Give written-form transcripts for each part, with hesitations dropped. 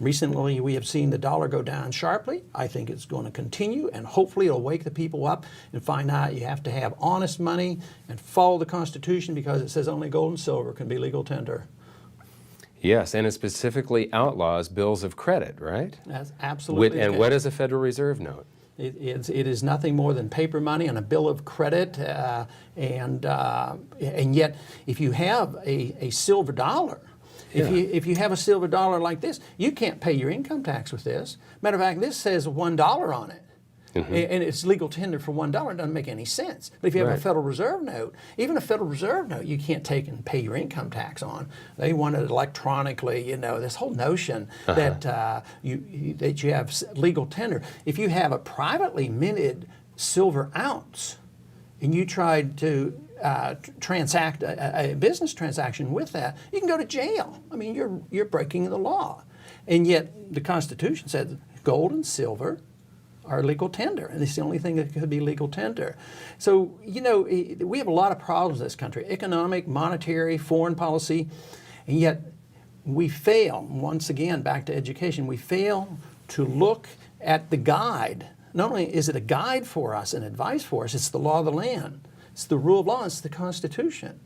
Recently, we have seen the dollar go down sharply. I think it's going to continue, and hopefully it'll wake the people up and find out you have to have honest money and follow the Constitution, because it says only gold and silver can be legal tender. Yes, and it specifically outlaws bills of credit, right? That's absolutely And what is a Federal Reserve note? It is nothing more than paper money on a bill of credit, and yet if you have a silver dollar, if you have a silver dollar like this, you can't pay your income tax with this. Matter of fact, this says $1 on it. Mm-hmm. And it's legal tender for $1. It doesn't make any sense. But if you have a Federal Reserve note, even a Federal Reserve note, you can't take and pay your income tax on. They want it electronically. You know, this whole notion that you have legal tender. If you have a privately minted silver ounce, and you tried to transact a business transaction with that, you can go to jail. I mean, you're breaking the law. And yet the Constitution said gold and silver are legal tender, and it's the only thing that could be legal tender. So, you know, we have a lot of problems in this country: economic, monetary, foreign policy, and yet we fail. Once again, back to education, we fail to look at the guide. Not only is it a guide for us and advice for us, it's the law of the land. It's the rule of law. It's the Constitution.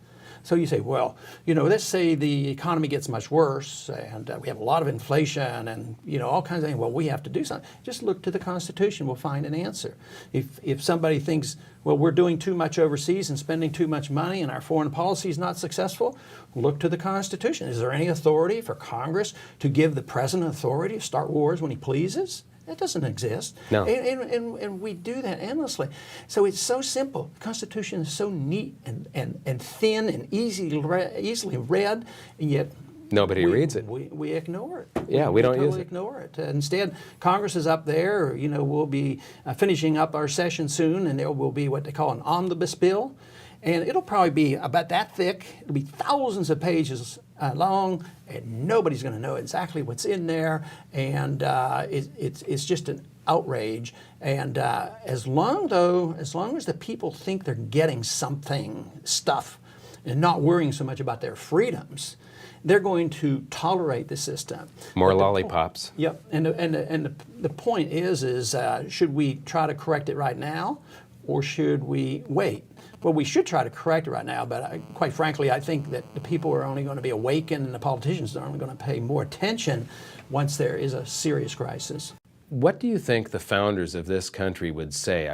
So you say, well, you know, let's say the economy gets much worse and we have a lot of inflation and, you know, all kinds of things. Well, we have to do something. Just look to the Constitution. We'll find an answer. If somebody thinks, well, we're doing too much overseas and spending too much money and our foreign policy is not successful, look to the Constitution. Is there any authority for Congress to give the president authority to start wars when he pleases? That doesn't exist. No. And we do that endlessly. So it's so simple. The Constitution is so neat and thin and easily read, and yet nobody reads it. We ignore it. Yeah, we don't use it. Ignore it. Instead, Congress is up there. You know, we'll be finishing up our session soon, and there will be what they call an omnibus bill. And it'll probably be about that thick. It'll be thousands of pages long, and nobody's going to know exactly what's in there. And it's just an outrage. And as long as the people think they're getting stuff, and not worrying so much about their freedoms, they're going to tolerate the system. More lollipops. Yep. And the point is should we try to correct it right now, or should we wait? Well, we should try to correct it right now, but quite frankly, I think that the people are only going to be awakened and the politicians are only going to pay more attention once there is a serious crisis. What do you think the founders of this country would say